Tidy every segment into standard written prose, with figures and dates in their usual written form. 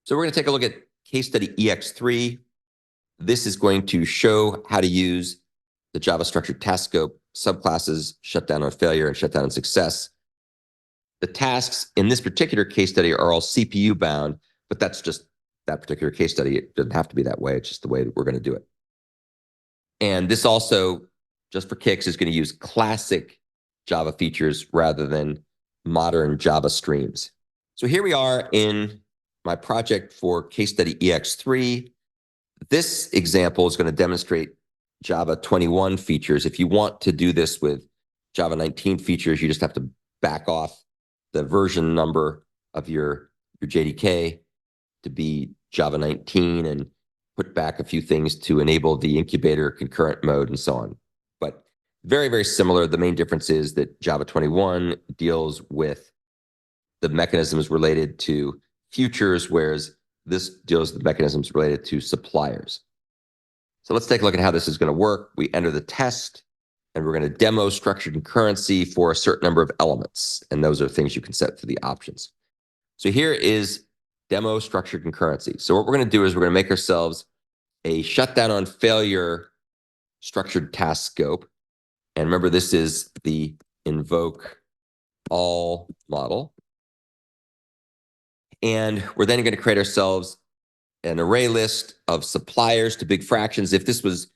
So we're going to take a look at case study ex3. This is going to show how to use the Java structured task scope subclasses, shutdown on failure and shutdown on success. The tasks in this particular case study are all CPU bound, but that's just that particular case study. It doesn't have to be that way. It's just the way that we're going to do it. And this also, just for kicks, is going to use classic Java features rather than modern Java streams. So here we are in my project for case study ex3. This example is going to demonstrate Java 21 features. If you want to do this with Java 19 features, you just have to back off the version number of your JDK to be Java 19 and put back a few things to enable the incubator concurrent mode and so on. But very, very similar. The main difference is that Java 21 deals with the mechanisms related to futures, whereas this deals with the mechanisms related to suppliers. So let's take a look at how this is going to work. We enter the test, and we're going to demo structured concurrency for a certain number of elements. And those are things you can set for the options. So here is demo structured concurrency. So what we're going to do is we're going to make ourselves a shutdown on failure structured task scope. And remember, this is the invokeAll model. And we're then going to create ourselves an array list of suppliers to big fractions. If this was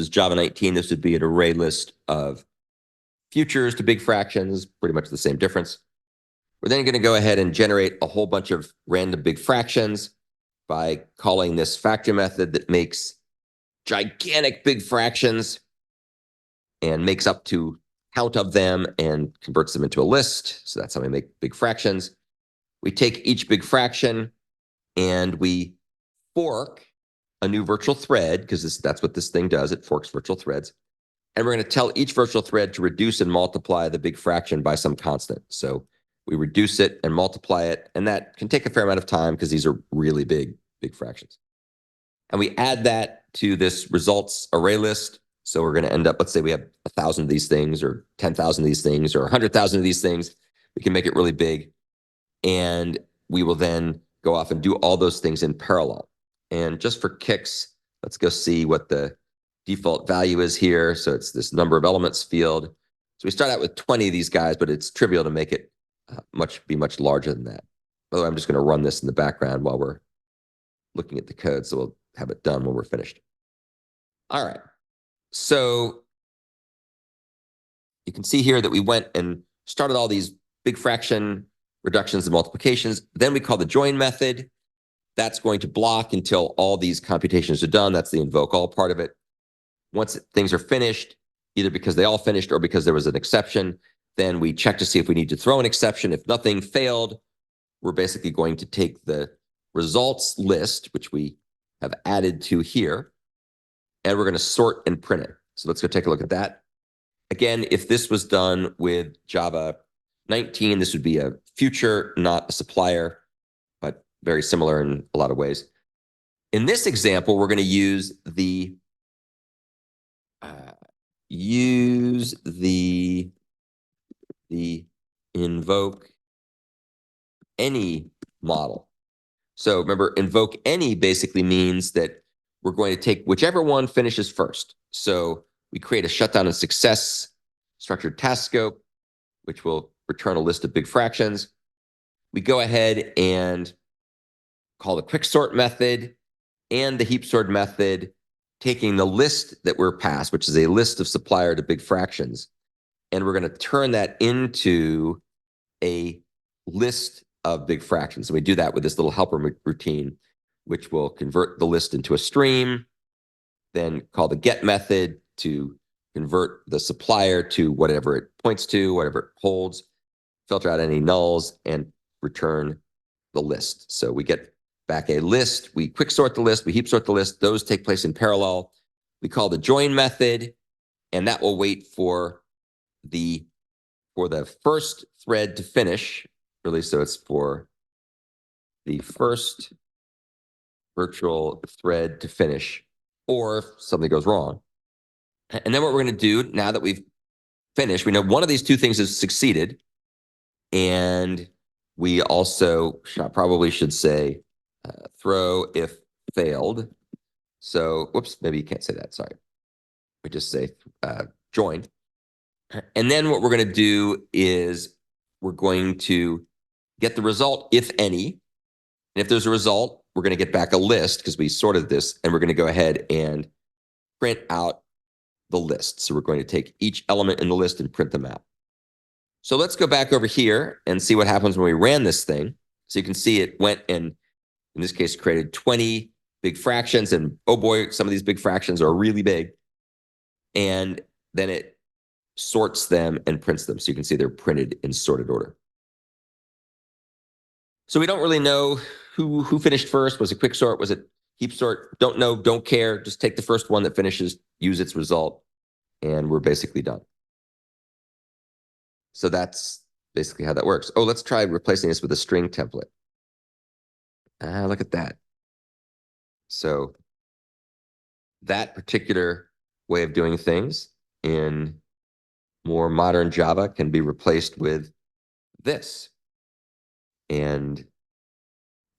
Java 19, this would be an array list of futures to big fractions, pretty much the same difference. We're then going to go ahead and generate a whole bunch of random big fractions by calling this factor method that makes gigantic big fractions and makes up to count of them and converts them into a list. So that's how we make big fractions. We take each big fraction and we fork a new virtual thread, because that's what this thing does. It forks virtual threads. And we're going to tell each virtual thread to reduce and multiply the big fraction by some constant. So we reduce it and multiply it, and that can take a fair amount of time because these are really big fractions. And we add that to this results array list. So we're going to end up, let's say we have 1,000 of these things or 10,000 of these things or 100,000 of these things. We can make it really big. And we will then go off and do all those things in parallel. And just for kicks, let's go see what the default value is here. So it's this number of elements field. So we start out with 20 of these guys, but it's trivial to make it be much larger than that. By the way, I'm just going to run this in the background while we're looking at the code. So we'll have it done when we're finished. All right. So you can see here that we went and started all these big fraction reductions and multiplications. Then we call the join method. That's going to block until all these computations are done. That's the invokeAll part of it. Once things are finished, either because they all finished or because there was an exception, then we check to see if we need to throw an exception. If nothing failed, we're basically going to take the results list, which we have added to here, and we're going to sort and print it. So let's go take a look at that. Again, if this was done with Java 19, this would be a future, not a supplier, but very similar in a lot of ways. In this example, we're going to use the invokeAny model. So remember, invokeAny basically means that we're going to take whichever one finishes first. So we create a shutdown and success structured task scope, which will return a list of big fractions. We go ahead and call the quicksort method and the heap sort method, taking the list that we're passed, which is a list of supplier to big fractions. And we're going to turn that into a list of big fractions. So we do that with this little helper routine, which will convert the list into a stream, then call the get method to convert the supplier to whatever it points to, whatever it holds, filter out any nulls, and return the list. So we get back a list. We quicksort the list. We heap sort the list. Those take place in parallel. We call the join method, and that will wait for the first thread to finish. Really, so it's for the first virtual thread to finish, or if something goes wrong. And then what we're going to do, now that we've finished, we know one of these two things has succeeded. And we also probably should say throw if failed. So, whoops, maybe you can't say that. Sorry. We just say join. And then what we're going to do is we're going to get the result, if any. And if there's a result, we're going to get back a list because we sorted this, and we're going to go ahead and print out the list. So we're going to take each element in the list and print them out. So let's go back over here and see what happens when we ran this thing. So you can see it went and, in this case, created 20 big fractions. And oh boy, some of these big fractions are really big. And then it sorts them and prints them. So you can see they're printed in sorted order. So we don't really know who finished first. Was it quick sort? Was it heap sort? Don't know, don't care. Just take the first one that finishes, use its result, and we're basically done. So that's basically how that works. Oh, let's try replacing this with a string template. Look at that. So that particular way of doing things in more modern Java can be replaced with this. And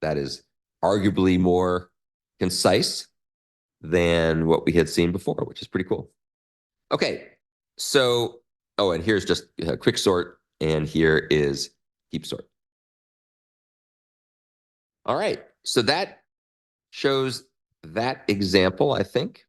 that is arguably more concise than what we had seen before, which is pretty cool. Okay, so, oh, and here's just a quick sort, and here is heap sort. All right, so that shows that example, I think.